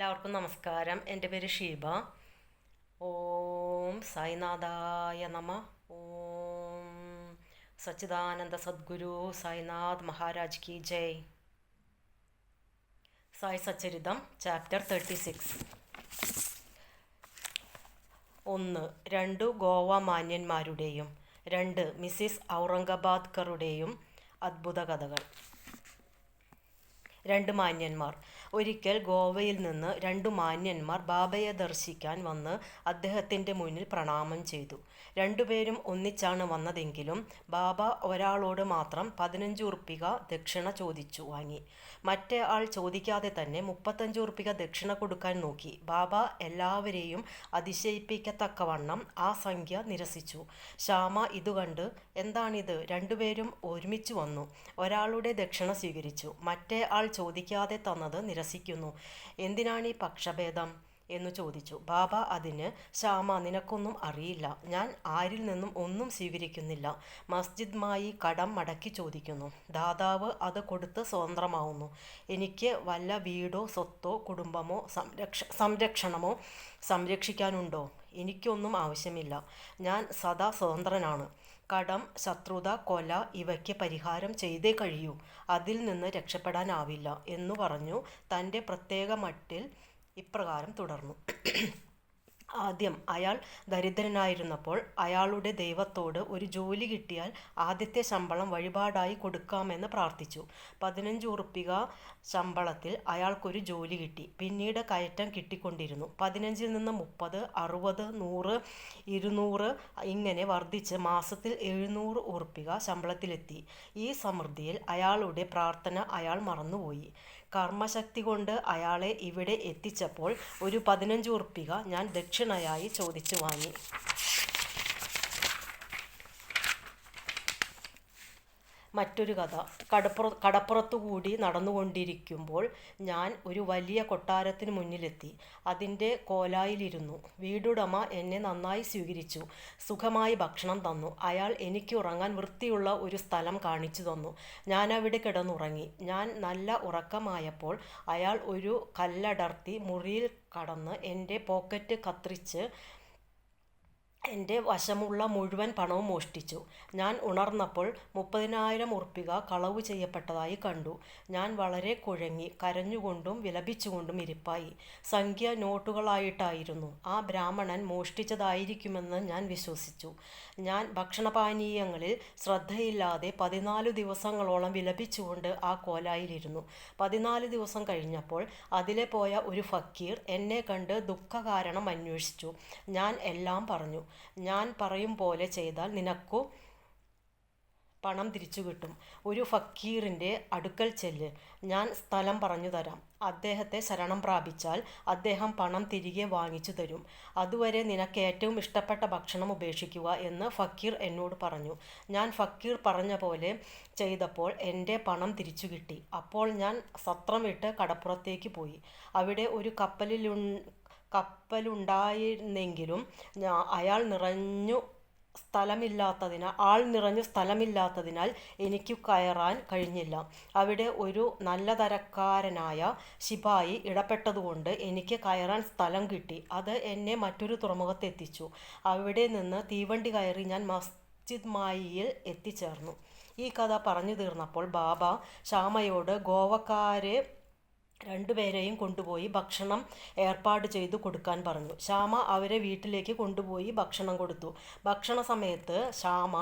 എല്ലാവർക്കും നമസ്കാരം. എൻ്റെ പേര് ഷീബ. ഓം സായിനാഥായ നമ. ഓം സച്ചിദാനന്ദ സദ്ഗുരു സായിനാഥ് മഹാരാജ് കി ജയ്. സായി സച്ചരിതം ചാപ്റ്റർ 36. 1. 2 ഗോവ മാന്യന്മാരുടെയും 2 മിസ്സിസ് ഔറംഗബാദ്കറുടെയും അത്ഭുത കഥകൾ. 2 മാന്യന്മാർ. ഒരിക്കൽ ഗോവയിൽ നിന്ന് 2 മാന്യന്മാർ ബാബയെ ദർശിക്കാൻ വന്ന് അദ്ദേഹത്തിൻ്റെ മുന്നിൽ പ്രണാമം ചെയ്തു. രണ്ടുപേരും ഒന്നിച്ചാണ് വന്നതെങ്കിലും ബാബ ഒരാളോട് മാത്രം 15 ഉറുപ്പിക ദക്ഷിണ ചോദിച്ചു വാങ്ങി. മറ്റേ ആൾ ചോദിക്കാതെ തന്നെ 35 ഉറുപ്പിക ദക്ഷിണ കൊടുക്കാൻ നോക്കി. ബാബ എല്ലാവരെയും അതിശയിപ്പിക്കത്തക്കവണ്ണം ആ സംഖ്യ നിരസിച്ചു. ശ്യാമ ഇതുകണ്ട്, എന്താണിത്, രണ്ടുപേരും ഒരുമിച്ച് വന്നു, ഒരാളുടെ ദക്ഷിണ സ്വീകരിച്ചു, മറ്റേ ആൾ ചോദിക്കാതെ തന്നത് നിരസിക്കുന്നു, എന്തിനാണീ പക്ഷഭേദം എന്നു ചോദിച്ചു. ബാബ അതിന്, ശ്യാമ, നിനക്കൊന്നും അറിയില്ല, ഞാൻ ആരിൽ നിന്നും ഒന്നും സ്വീകരിക്കുന്നില്ല, മസ്ജിദ് മായി കടം മടക്കി ചോദിക്കുന്നു, ദാതാവ് അത് കൊടുത്ത് സ്വതന്ത്രമാവുന്നു. എനിക്ക് വല്ല വീടോ സ്വത്തോ കുടുംബമോ സംരക്ഷണമോ സംരക്ഷിക്കാനുണ്ടോ? എനിക്കൊന്നും ആവശ്യമില്ല, ഞാൻ സദാ സ്വതന്ത്രനാണ്. കടം, ശത്രുത, കൊല ഇവയ്ക്ക് പരിഹാരം ചെയ്തേ കഴിയൂ, അതിൽ നിന്ന് രക്ഷപ്പെടാനാവില്ല എന്നു പറഞ്ഞു തൻ്റെ പ്രത്യേക മട്ടിൽ ഇപ്രകാരം തുടർന്നു. ആദ്യം അയാൾ ദരിദ്രനായിരുന്നപ്പോൾ അയാളുടെ ദൈവത്തോട് ഒരു ജോലി കിട്ടിയാൽ ആദ്യത്തെ ശമ്പളം വഴിപാടായി കൊടുക്കാമെന്ന് പ്രാർത്ഥിച്ചു. 15 ഉറുപ്പിക ശമ്പളത്തിൽ അയാൾക്കൊരു ജോലി കിട്ടി. പിന്നീട് കയറ്റം കിട്ടിക്കൊണ്ടിരുന്നു. 15-ൽ നിന്ന് 30, 60, 100, 200 ഇങ്ങനെ വർദ്ധിച്ച് മാസത്തിൽ 700 ഉറുപ്പിക ശമ്പളത്തിലെത്തി. ഈ സമൃദ്ധിയിൽ അയാളുടെ പ്രാർത്ഥന അയാൾ മറന്നുപോയി. കർമ്മശക്തി കൊണ്ട് അയാളെ ഇവിടെ എത്തിച്ചപ്പോൾ ഒരു 15 ഉറുപ്പിക ഞാൻ ദക്ഷിണയായി ചോദിച്ചു വാങ്ങി. മറ്റൊരു കഥ. കടപ്പുറത്തുകൂടി നടന്നുകൊണ്ടിരിക്കുമ്പോൾ ഞാൻ ഒരു വലിയ കൊട്ടാരത്തിന് മുന്നിലെത്തി. അതിൻ്റെ കോലായിലിരുന്നു. വീടുടമ എന്നെ നന്നായി സ്വീകരിച്ചു. സുഖമായി ഭക്ഷണം തന്നു. അയാൾ എനിക്ക് ഉറങ്ങാൻ വൃത്തിയുള്ള ഒരു സ്ഥലം കാണിച്ചു തന്നു. ഞാനവിടെ കിടന്നുറങ്ങി. ഞാൻ നല്ല ഉറക്കമായപ്പോൾ അയാൾ ഒരു കല്ലടർത്തി മുറിയിൽ കടന്ന് എൻ്റെ പോക്കറ്റ് കത്രിച്ച് എൻ്റെ വശമുള്ള മുഴുവൻ പണവും മോഷ്ടിച്ചു. ഞാൻ ഉണർന്നപ്പോൾ 30,000 ഉറുപ്പിക കളവ് ചെയ്യപ്പെട്ടതായി കണ്ടു. ഞാൻ വളരെ കുഴങ്ങി കരഞ്ഞുകൊണ്ടും വിലപിച്ചുകൊണ്ടും ഇരിപ്പായി. സംഖ്യ നോട്ടുകളായിട്ടായിരുന്നു. ആ ബ്രാഹ്മണൻ മോഷ്ടിച്ചതായിരിക്കുമെന്ന് ഞാൻ വിശ്വസിച്ചു. ഞാൻ ഭക്ഷണപാനീയങ്ങളിൽ ശ്രദ്ധയില്ലാതെ 14 ദിവസങ്ങളോളം വിലപിച്ചുകൊണ്ട് ആ കോലായിലിരുന്നു. 14 ദിവസം കഴിഞ്ഞപ്പോൾ അതിലെ പോയ ഒരു ഫക്കീർ എന്നെ കണ്ട് ദുഃഖകാരണം അന്വേഷിച്ചു. ഞാൻ എല്ലാം പറഞ്ഞു. ഞാൻ പറയും പോലെ ചെയ്താൽ നിനക്കു പണം തിരിച്ചു കിട്ടും. ഒരു ഫക്കീറിൻ്റെ അടുക്കൽ ചെല്ല്, ഞാൻ സ്ഥലം പറഞ്ഞു തരാം. അദ്ദേഹത്തെ ശരണം പ്രാപിച്ചാൽ അദ്ദേഹം പണം തിരികെ വാങ്ങിച്ചു തരും. അതുവരെ നിനക്ക് ഏറ്റവും ഇഷ്ടപ്പെട്ട ഭക്ഷണം ഉപേക്ഷിക്കുക എന്ന് ഫക്കീർ എന്നോട് പറഞ്ഞു. ഞാൻ ഫക്കീർ പറഞ്ഞ പോലെ ചെയ്തപ്പോൾ എൻ്റെ പണം തിരിച്ചു കിട്ടി. അപ്പോൾ ഞാൻ സത്രം വിട്ട് കടപ്പുറത്തേക്ക് പോയി. അവിടെ ഒരു കപ്പലുണ്ടായിരുന്നെങ്കിലും ആൾ നിറഞ്ഞു സ്ഥലമില്ലാത്തതിനാൽ എനിക്ക് കയറാൻ കഴിഞ്ഞില്ല. അവിടെ ഒരു നല്ല തരക്കാരനായ ശിപായി ഇടപെട്ടതുകൊണ്ട് എനിക്ക് കയറാൻ സ്ഥലം കിട്ടി. അത് എന്നെ മറ്റൊരു തുറമുഖത്തെത്തിച്ചു. അവിടെ നിന്ന് തീവണ്ടി കയറി ഞാൻ മസ്ജിദ് മായിയിൽ എത്തിച്ചേർന്നു. ഈ കഥ പറഞ്ഞു തീർന്നപ്പോൾ ബാബ ശ്യാമയോട് ഗോവക്കാരെ 2 പേരെയും കൊണ്ടുപോയി ഭക്ഷണം ഏർപ്പാട് ചെയ്തു കൊടുക്കാൻ പറഞ്ഞു. ശ്യാമ അവരെ വീട്ടിലേക്ക് കൊണ്ടുപോയി ഭക്ഷണം കൊടുത്തു. ഭക്ഷണ സമയത്ത് ശ്യാമ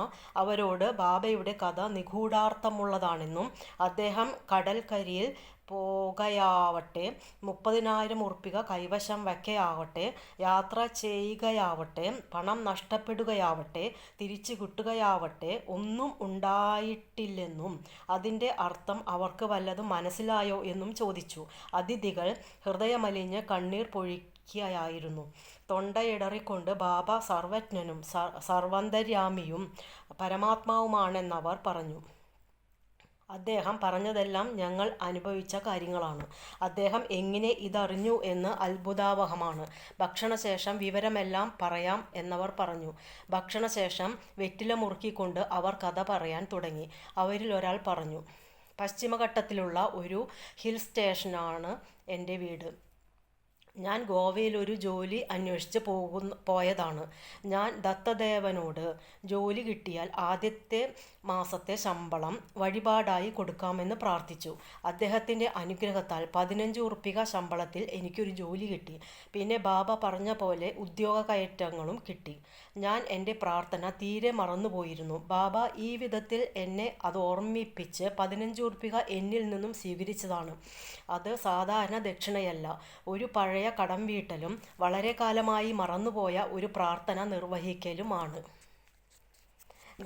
അവരോട് ബാബയുടെ കഥ നിഗൂഢാർത്ഥമുള്ളതാണെന്നും അദ്ദേഹം കടൽക്കരിയിൽ പോകുകയാവട്ടെ, 30,000 ഉറുപ്പിക കൈവശം വയ്ക്കുകയാവട്ടെ, യാത്ര ചെയ്യുകയാവട്ടെ, പണം നഷ്ടപ്പെടുകയാവട്ടെ, തിരിച്ചു കിട്ടുകയാവട്ടെ, ഒന്നും ഉണ്ടായിട്ടില്ലെന്നും അതിൻ്റെ അർത്ഥം അവർക്ക് വല്ലതും മനസ്സിലായോ എന്നും ചോദിച്ചു. അതിഥികൾ ഹൃദയമലിഞ്ഞ് കണ്ണീർ പൊഴിക്കുകയായിരുന്നു. തൊണ്ടയിടറിക്കൊണ്ട് ബാബ സർവജ്ഞനും സർവന്തര്യാമിയും പരമാത്മാവുമാണെന്നവർ പറഞ്ഞു. അദ്ദേഹം പറഞ്ഞതെല്ലാം ഞങ്ങൾ അനുഭവിച്ച കാര്യങ്ങളാണ്. അദ്ദേഹം എങ്ങനെ ഇതറിഞ്ഞു എന്ന് അത്ഭുതാവഹമാണ്. ഭക്ഷണശേഷം വിവരമെല്ലാം പറയാം എന്നവർ പറഞ്ഞു. ഭക്ഷണശേഷം വെറ്റില മുറുക്കിക്കൊണ്ട് അവർ കഥ പറയാൻ തുടങ്ങി. അവരിൽ ഒരാൾ പറഞ്ഞു, പശ്ചിമഘട്ടത്തിലുള്ള ഒരു ഹിൽ സ്റ്റേഷനാണ് എൻ്റെ വീട്. ഞാൻ ഗോവയിൽ ഒരു ജോലി അന്വേഷിച്ച് പോയതാണ്. ഞാൻ ദത്തദേവനോട് ജോലി കിട്ടിയാൽ ആദ്യത്തെ മാസത്തെ ശമ്പളം വഴിപാടായി കൊടുക്കാമെന്ന് പ്രാർത്ഥിച്ചു. അദ്ദേഹത്തിൻ്റെ അനുഗ്രഹത്താൽ 15 ഉറുപ്പിക ശമ്പളത്തിൽ എനിക്കൊരു ജോലി കിട്ടി. പിന്നെ ബാബ പറഞ്ഞ പോലെ ഉദ്യോഗ കയറ്റങ്ങളും കിട്ടി. ഞാൻ എൻ്റെ പ്രാർത്ഥന തീരെ മറന്നുപോയിരുന്നു. ബാബ ഈ വിധത്തിൽ എന്നെ അത് ഓർമ്മിപ്പിച്ച് 15 ഉറുപ്പിക എന്നിൽ നിന്നും സ്വീകരിച്ചതാണ്. അത് സാധാരണ ദക്ഷിണയല്ല, ഒരു പഴയ കടം വീട്ടലും വളരെ കാലമായി മറന്നുപോയ ഒരു പ്രാർത്ഥന നിർവഹിക്കലുമാണ്.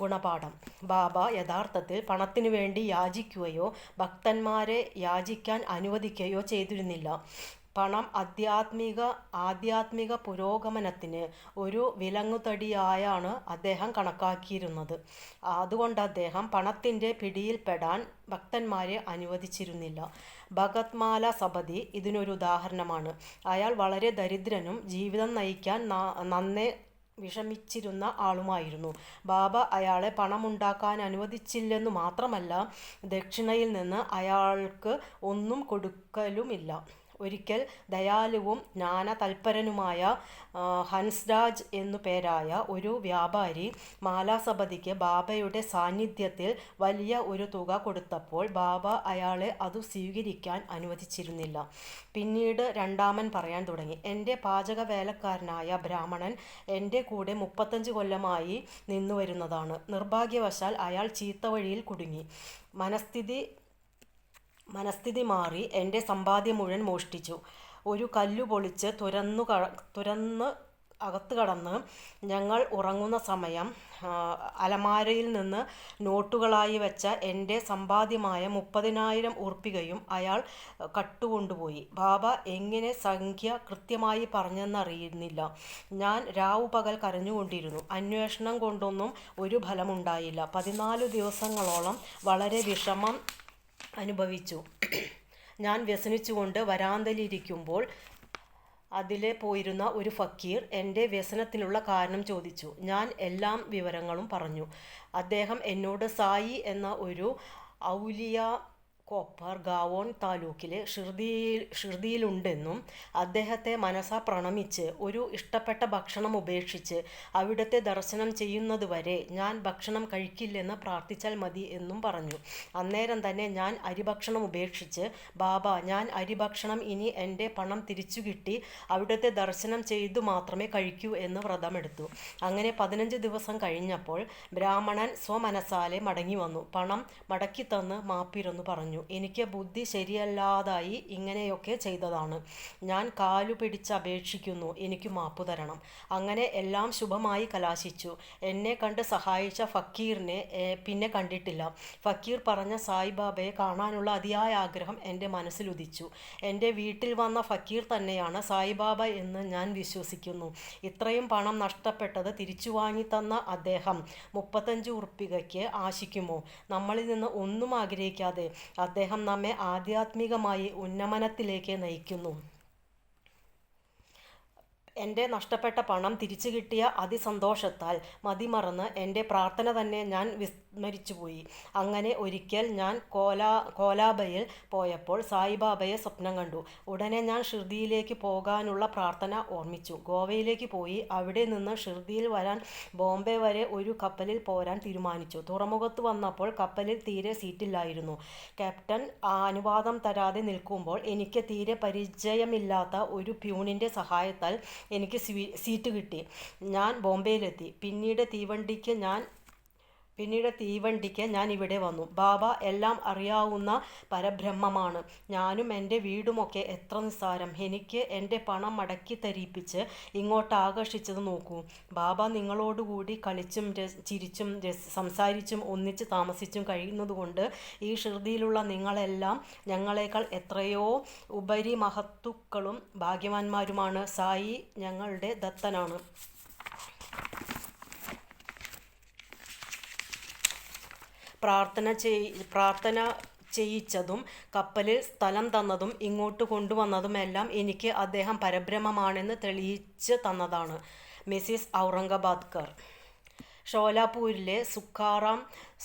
ഗുണപാഠം: ബാബ യഥാർത്ഥത്തിൽ പണത്തിനു വേണ്ടി യാചിക്കുകയോ ഭക്തന്മാരെ യാചിക്കാൻ അനുവദിക്കുകയോ ചെയ്തിരുന്നില്ല. പണം ആധ്യാത്മിക പുരോഗമനത്തിന് ഒരു വിലങ്ങുതടിയായാണ് അദ്ദേഹം കണക്കാക്കിയിരുന്നത്. അതുകൊണ്ട് അദ്ദേഹം പണത്തിൻ്റെ പിടിയിൽപ്പെടാൻ ഭക്തന്മാരെ അനുവദിച്ചിരുന്നില്ല. ഭഗത്മാല സപതി ഇതിനൊരു ഉദാഹരണമാണ്. അയാൾ വളരെ ദരിദ്രനും ജീവിതം നയിക്കാൻ നന്നേ വിഷമിച്ചിരുന്ന ആളുമായിരുന്നു. ബാബ അയാളെ പണമുണ്ടാക്കാൻ അനുവദിച്ചില്ലെന്നു മാത്രമല്ല, ദക്ഷിണയിൽ നിന്ന് അയാൾക്ക് ഒന്നും കൊടുക്കലുമില്ല. ഒരിക്കൽ ദയാലുവും ജ്ഞാനതൽപരനുമായ ഹൻസ്രാജ് എന്നു പേരായ ഒരു വ്യാപാരി മാലാസപതിക്ക് ബാബയുടെ സാന്നിധ്യത്തിൽ വലിയ ഒരു തുക കൊടുത്തപ്പോൾ ബാബ അയാളെ അതു സ്വീകരിക്കാൻ അനുവദിച്ചിരുന്നില്ല. പിന്നീട് രണ്ടാമൻ പറയാൻ തുടങ്ങി, എൻ്റെ പാചകവേലക്കാരനായ ബ്രാഹ്മണൻ എൻ്റെ കൂടെ 35 കൊല്ലമായി നിന്നുവരുന്നതാണ്. നിർഭാഗ്യവശാൽ അയാൾ ചീത്തവഴിയിൽ കുടുങ്ങി. മനസ്ഥിതി മാറി എൻ്റെ സമ്പാദ്യം മുഴുവൻ മോഷ്ടിച്ചു. ഒരു കല്ലു പൊളിച്ച് തുരന്ന് അകത്ത് കടന്ന് ഞങ്ങൾ ഉറങ്ങുന്ന സമയം അലമാരയിൽ നിന്ന് നോട്ടുകളായി വെച്ച എൻ്റെ സമ്പാദ്യമായ 30,000 ഉറുപ്പികയും അയാൾ കട്ടുകൊണ്ടുപോയി. ബാബ എങ്ങനെ സംഖ്യ കൃത്യമായി പറഞ്ഞെന്നറിയുന്നില്ല. ഞാൻ രാവുപകൽ കരഞ്ഞുകൊണ്ടിരുന്നു. അന്വേഷണം കൊണ്ടൊന്നും ഒരു ഫലമുണ്ടായില്ല. 14 ദിവസങ്ങളോളം വളരെ വിഷമം അനുഭവിച്ചു. ഞാൻ വ്യസനിച്ചുകൊണ്ട് വരാന്തയിലിരിക്കുമ്പോൾ അതിലെ പോയിരുന്ന ഒരു ഫക്കീർ എൻ്റെ വ്യസനത്തിനുള്ള കാരണം ചോദിച്ചു. ഞാൻ എല്ലാ വിവരങ്ങളും പറഞ്ഞു. അദ്ദേഹം എന്നോട് സായി എന്ന ഒരു ഔലിയ കോപ്പർ ഗാവോൺ താലൂക്കിലെ ഷിർദിയിലുണ്ടെന്നും അദ്ദേഹത്തെ മനസാ പ്രണമിച്ച് ഒരു ഇഷ്ടപ്പെട്ട ഭക്ഷണം ഉപേക്ഷിച്ച് അവിടുത്തെ ദർശനം ചെയ്യുന്നതുവരെ ഞാൻ ഭക്ഷണം കഴിക്കില്ലെന്ന് പ്രാർത്ഥിച്ചാൽ മതി എന്നും പറഞ്ഞു. അന്നേരം തന്നെ ഞാൻ അരിഭക്ഷണം ഉപേക്ഷിച്ച്, ബാബ, ഞാൻ അരിഭക്ഷണം ഇനി എൻ്റെ പണം തിരിച്ചു കിട്ടി അവിടുത്തെ ദർശനം ചെയ്തു മാത്രമേ കഴിക്കൂ എന്ന് വ്രതമെടുത്തു. അങ്ങനെ 15 ദിവസം കഴിഞ്ഞപ്പോൾ ബ്രാഹ്മണൻ സ്വമനസാലെ മടങ്ങി വന്നു. പണം മടക്കിത്തന്ന് മാപ്പിരുന്നു പറഞ്ഞു, എനിക്ക് ബുദ്ധി ശരിയല്ലാതായി ഇങ്ങനെയൊക്കെ ചെയ്തതാണ്. ഞാൻ കാലു പിടിച്ച് അപേക്ഷിക്കുന്നു, എനിക്ക് മാപ്പു തരണം. അങ്ങനെ എല്ലാം ശുഭമായി കലാശിച്ചു. എന്നെ കണ്ട് സഹായിച്ച ഫക്കീറിനെ പിന്നെ കണ്ടിട്ടില്ല. ഫക്കീർ പറഞ്ഞ സായിബാബയെ കാണാനുള്ള അതിയായ ആഗ്രഹം എൻ്റെ മനസ്സിലുദിച്ചു. എൻ്റെ വീട്ടിൽ വന്ന ഫക്കീർ തന്നെയാണ് സായിബാബ എന്ന് ഞാൻ വിശ്വസിക്കുന്നു. ഇത്രയും പണം നഷ്ടപ്പെട്ടത് തിരിച്ചു വാങ്ങിത്തന്ന അദ്ദേഹം 35 ഉറുപ്പികയ്ക്ക് ആശിക്കുമോ? നമ്മളിൽ നിന്ന് ഒന്നും ആഗ്രഹിക്കാതെ അദ്ദേഹം നമ്മെ ആധ്യാത്മികമായി ഉന്നമനത്തിലേക്ക് നയിക്കുന്നു. എൻ്റെ നഷ്ടപ്പെട്ട പണം തിരിച്ചു കിട്ടിയ അതിസന്തോഷത്താൽ മതിമറന്ന് എൻ്റെ പ്രാർത്ഥന തന്നെ ഞാൻ വിസ്മരിച്ചുപോയി. അങ്ങനെ ഒരിക്കൽ ഞാൻ കോലാബയിൽ പോയപ്പോൾ സായിബാബയെ സ്വപ്നം കണ്ടു. ഉടനെ ഞാൻ ഷിർദിയിലേക്ക് പോകാനുള്ള പ്രാർത്ഥന ഓർമ്മിച്ചു. ഗോവയിലേക്ക് പോയി അവിടെ നിന്ന് ഷിർദിയിൽ വരാൻ ബോംബെ വരെ ഒരു കപ്പലിൽ പോരാൻ തീരുമാനിച്ചു. തുറമുഖത്ത് വന്നപ്പോൾ കപ്പലിൽ തീരെ സീറ്റില്ലായിരുന്നു. ക്യാപ്റ്റൻ അനുവാദം തരാതെ നിൽക്കുമ്പോൾ എനിക്ക് തീരെ പരിചയമില്ലാത്ത ഒരു പ്യൂണിൻ്റെ സഹായത്താൽ എനിക്ക് സീറ്റ് കിട്ടി. ഞാൻ ബോംബെയിലെത്തി. പിന്നീട് തീവണ്ടിക്ക് ഞാൻ ഇവിടെ വന്നു. ബാബ എല്ലാം അറിയാവുന്ന പരബ്രഹ്മമാണ്. ഞാനും എൻ്റെ വീടുമൊക്കെ എത്ര നിസ്സാരം. എനിക്ക് എൻ്റെ പണം മടക്കി തരിപ്പിച്ച് ഇങ്ങോട്ട് ആകർഷിച്ചത് നോക്കൂ. ബാബ നിങ്ങളോടുകൂടി കളിച്ചും ചിരിച്ചും സംസാരിച്ചും ഒന്നിച്ച് താമസിച്ചും കഴിയുന്നതുകൊണ്ട് ഈ ഷിർദിയിലുള്ള നിങ്ങളെല്ലാം ഞങ്ങളെക്കാൾ എത്രയോ ഉപരിമഹത്തുക്കളും ഭാഗ്യവാന്മാരുമാണ്. സായി ഞങ്ങളുടെ ദത്തനാണ്. പ്രാർത്ഥന ചെയ്യിച്ചതും കപ്പലിൽ സ്ഥലം തന്നതും ഇങ്ങോട്ട് കൊണ്ടുവന്നതുമെല്ലാം എനിക്ക് അദ്ദേഹം പരബ്രഹ്മമാണെന്ന് തെളിയിച്ച് തന്നതാണ്. മിസ്സിസ് ഔറംഗബാദ്കർ. ഷോലാപൂരിലെ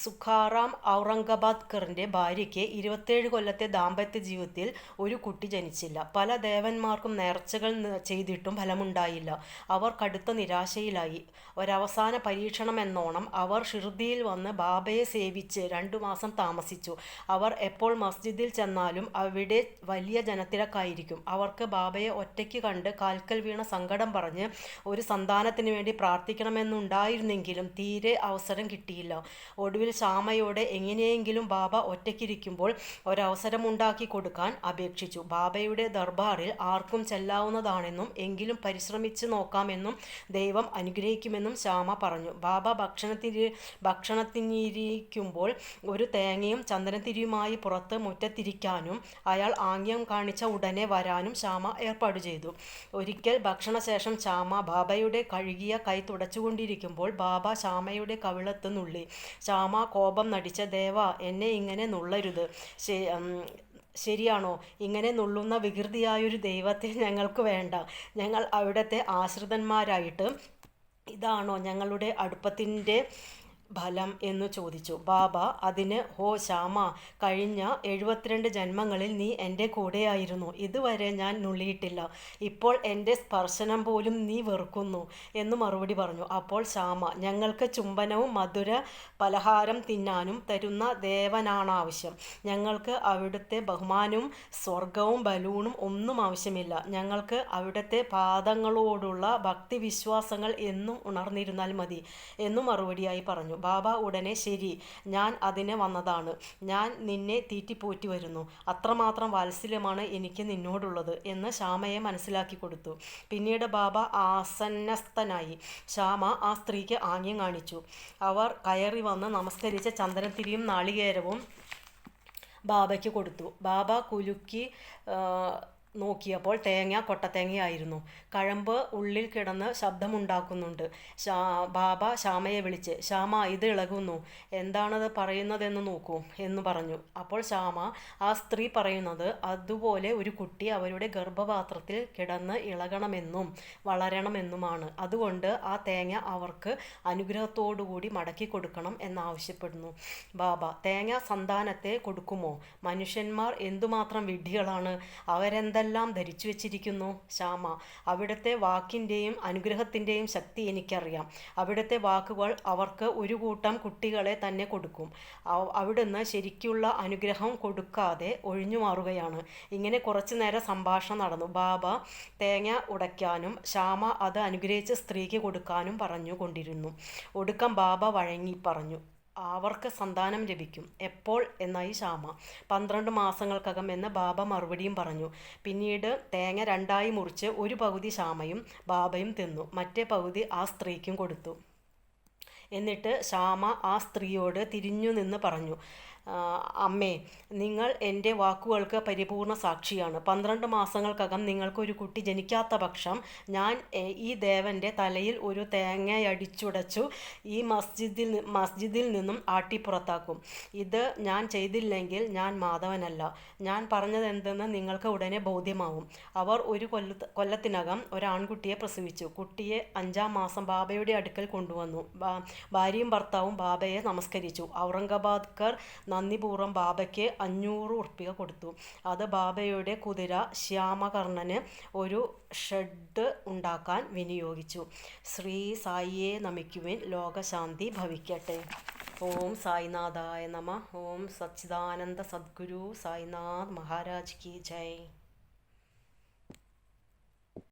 സുഖാറാം ഔറംഗബാദ്കറിൻ്റെ ഭാര്യയ്ക്ക് 27 കൊല്ലത്തെ ദാമ്പത്യ ജീവിതത്തിൽ ഒരു കുട്ടി ജനിച്ചില്ല. പല ദേവന്മാർക്കും നേർച്ചകൾ ചെയ്തിട്ടും ഫലമുണ്ടായില്ല. അവർ കടുത്ത നിരാശയിലായി. ഒരവസാന പരീക്ഷണമെന്നോണം അവർ ഷിർദിയിൽ വന്ന് ബാബയെ സേവിച്ച് 2 മാസം താമസിച്ചു. അവർ എപ്പോൾ മസ്ജിദിൽ ചെന്നാലും അവിടെ വലിയ ജനത്തിരക്കായിരിക്കും. അവർക്ക് ബാബയെ ഒറ്റയ്ക്ക് കണ്ട് കാൽക്കൽ വീണ സങ്കടം പറഞ്ഞ് ഒരു സന്താനത്തിന് വേണ്ടി പ്രാർത്ഥിക്കണമെന്നുണ്ടായിരുന്നെങ്കിലും തീരെ അവസരം കിട്ടിയില്ല. ഒടുവിൽ ശ്യാമയോട് എങ്ങനെയെങ്കിലും ബാബ ഒറ്റയ്ക്കിരിക്കുമ്പോൾ ഒരവസരമുണ്ടാക്കി കൊടുക്കാൻ അപേക്ഷിച്ചു. ബാബയുടെ ദർബാറിൽ ആർക്കും ചെല്ലാവുന്നതാണെന്നും എങ്കിലും പരിശ്രമിച്ച് നോക്കാമെന്നും ദൈവം അനുഗ്രഹിക്കുമെന്നും ശ്യാമ പറഞ്ഞു. ബാബ ഭക്ഷണത്തിനിരിക്കുമ്പോൾ ഒരു തേങ്ങയും ചന്ദനത്തിരിയുമായി പുറത്ത് മുറ്റത്തിരിക്കാനും അയാൾ ആംഗ്യം കാണിച്ച ഉടനെ വരാനും ശ്യാമ ഏർപ്പാട് ചെയ്തു. ഒരിക്കൽ ഭക്ഷണശേഷം ശ്യാമ ബാബയുടെ കഴുകിയ കൈ തുടച്ചുകൊണ്ടിരിക്കുമ്പോൾ ബാബ ശ്യാമയുടെ കവിളത്ത് നുള്ളി. ശ്യാമ കോപം നടിച്ച, ദേവാ, എന്നെ ഇങ്ങനെ നുള്ളരുത്. ശരിയാണോ? ഇങ്ങനെ നുള്ളുന്ന വികൃതിയായൊരു ദൈവത്തെ ഞങ്ങൾക്ക് വേണ്ട. ഞങ്ങൾ അവിടുത്തെ ആശ്രിതന്മാരായിട്ട് ഇതാണോ ഞങ്ങളുടെ അടുപ്പത്തിൻ്റെ ഫലം എന്നു ചോദിച്ചു. ബാബ അതിന്, ഹോ ശ്യാമ, കഴിഞ്ഞ 72 ജന്മങ്ങളിൽ നീ എൻ്റെ കൂടെയായിരുന്നു. ഇതുവരെ ഞാൻ നുള്ളിയിട്ടില്ല. ഇപ്പോൾ എൻ്റെ സ്പർശനം പോലും നീ വെറുക്കുന്നു എന്ന് മറുപടി പറഞ്ഞു. അപ്പോൾ ശ്യാമ, ഞങ്ങൾക്ക് ചുംബനവും മധുര പലഹാരം തിന്നാനും തരുന്ന ദേവനാണാവശ്യം. ഞങ്ങൾക്ക് അവിടുത്തെ ബഹുമാനവും സ്വർഗവും ബലൂണും ഒന്നും ആവശ്യമില്ല. ഞങ്ങൾക്ക് അവിടുത്തെ പാദങ്ങളോടുള്ള ഭക്തിവിശ്വാസങ്ങൾ എന്നും ഉണർന്നിരുന്നാൽ മതി എന്നു മറുപടിയായി പറഞ്ഞു. ബാബ ഉടനെ, ശരി, ഞാൻ അതിന് വന്നതാണ്. ഞാൻ നിന്നെ തീറ്റിപ്പോറ്റി വരുന്നു. അത്രമാത്രം വാത്സല്യമാണ് എനിക്ക് നിന്നോടുള്ളത് എന്ന് ശ്യാമയെ മനസ്സിലാക്കി കൊടുത്തു. പിന്നീട് ബാബ ആസന്നസ്ഥനായി. ശ്യാമ ആ സ്ത്രീക്ക് ആംഗ്യം കാണിച്ചു. അവർ കയറി വന്ന് നമസ്കരിച്ച ചന്ദനത്തിരിയും നാളികേരവും ബാബയ്ക്ക് കൊടുത്തു. ബാബ കുലുക്കി നോക്കിയപ്പോൾ തേങ്ങ കൊട്ടത്തേങ്ങയായിരുന്നു. കഴമ്പ് ഉള്ളിൽ കിടന്ന് ശബ്ദമുണ്ടാക്കുന്നുണ്ട്. ബാബ ശ്യാമയെ വിളിച്ച്, ശ്യാമ, ഇത് ഇളകുന്നു. എന്താണത് പറയുന്നതെന്ന് നോക്കൂ എന്ന് പറഞ്ഞു. അപ്പോൾ ശ്യാമ, ആ സ്ത്രീ പറയുന്നത് അതുപോലെ ഒരു കുട്ടി അവരുടെ ഗർഭപാത്രത്തിൽ കിടന്ന് ഇളകണമെന്നും വളരണമെന്നുമാണ്. അതുകൊണ്ട് ആ തേങ്ങ അവർക്ക് അനുഗ്രഹത്തോടുകൂടി മടക്കി കൊടുക്കണം എന്നാവശ്യപ്പെടുന്നു. ബാബ, തേങ്ങ സന്താനത്തെ കൊടുക്കുമോ? മനുഷ്യന്മാർ എന്തുമാത്രം വിഡ്ഢികളാണ്! അവരെന്തെല്ലാം ധരിച്ചു വച്ചിരിക്കുന്നു. ശ്യാമ, അവിടുത്തെ വാക്കിൻ്റെയും അനുഗ്രഹത്തിൻ്റെയും ശക്തി എനിക്കറിയാം. അവിടുത്തെ വാക്കുകൾ അവർക്ക് ഒരു കൂട്ടം കുട്ടികളെ തന്നെ കൊടുക്കും. അവിടുന്ന് ശരിക്കുള്ള അനുഗ്രഹം കൊടുക്കാതെ ഒഴിഞ്ഞു മാറുകയാണ്. ഇങ്ങനെ കുറച്ചു നേരം സംഭാഷണം നടന്നു. ബാബ തേങ്ങ ഉടയ്ക്കാനും ശ്യാമ അത് അനുഗ്രഹിച്ച് സ്ത്രീക്ക് കൊടുക്കാനും പറഞ്ഞു കൊണ്ടിരുന്നു. ഒടുക്കം ബാബ വഴങ്ങി പറഞ്ഞു, അവർക്ക് സന്താനം ലഭിക്കും. എപ്പോൾ എന്നായി ശ്യാമ. 12 മാസങ്ങൾക്കകം എന്ന് ബാബ മറുപടിയും പറഞ്ഞു. പിന്നീട് തേങ്ങ 2ആയി മുറിച്ച് ഒരു പകുതി ശ്യാമയും ബാബയും തിന്നു. മറ്റേ പകുതി ആ സ്ത്രീക്കും കൊടുത്തു. എന്നിട്ട് ശ്യാമ ആ സ്ത്രീയോട് തിരിഞ്ഞു നിന്ന് പറഞ്ഞു, അമ്മേ, നിങ്ങൾ എൻ്റെ വാക്കുകൾക്ക് പരിപൂർണ സാക്ഷിയാണ്. 12 മാസങ്ങൾക്കകം നിങ്ങൾക്കൊരു കുട്ടി ജനിക്കാത്ത പക്ഷം ഞാൻ ഈ ദേവൻ്റെ തലയിൽ ഒരു തേങ്ങയടിച്ചുടച്ചു ഈ മസ്ജിദിൽ നിന്നും ആട്ടിപ്പുറത്താക്കും. ഇത് ഞാൻ ചെയ്തില്ലെങ്കിൽ ഞാൻ മാധവനല്ല. ഞാൻ പറഞ്ഞതെന്തെന്ന് നിങ്ങൾക്ക് ഉടനെ ബോധ്യമാവും. അവർ ഒരു കൊല്ലത്തിനകം ഒരാൺകുട്ടിയെ പ്രസവിച്ചു. കുട്ടിയെ 5ആം മാസം ബാബയുടെ അടുക്കൽ കൊണ്ടുവന്നു. ഭാര്യയും ഭർത്താവും ബാബയെ നമസ്കരിച്ചു. ഔറംഗബാദ്കർ നന്ദിപൂർവ്വം ബാബയ്ക്ക് 500 ഉറുപ്പിക കൊടുത്തു. അത് ബാബയുടെ കുതിര ശ്യാമകർണന് ഒരു ഷെഡ് ഉണ്ടാക്കാൻ വിനിയോഗിച്ചു. ശ്രീ സായിയെ നമിക്കുവിൻ. ലോകശാന്തി ഭവിക്കട്ടെ. ഓം സായിനാഥായ നമഃ. ഓം സച്ചിദാനന്ദ സദ്ഗുരു സായിനാഥ് മഹാരാജ് കി ജയ്.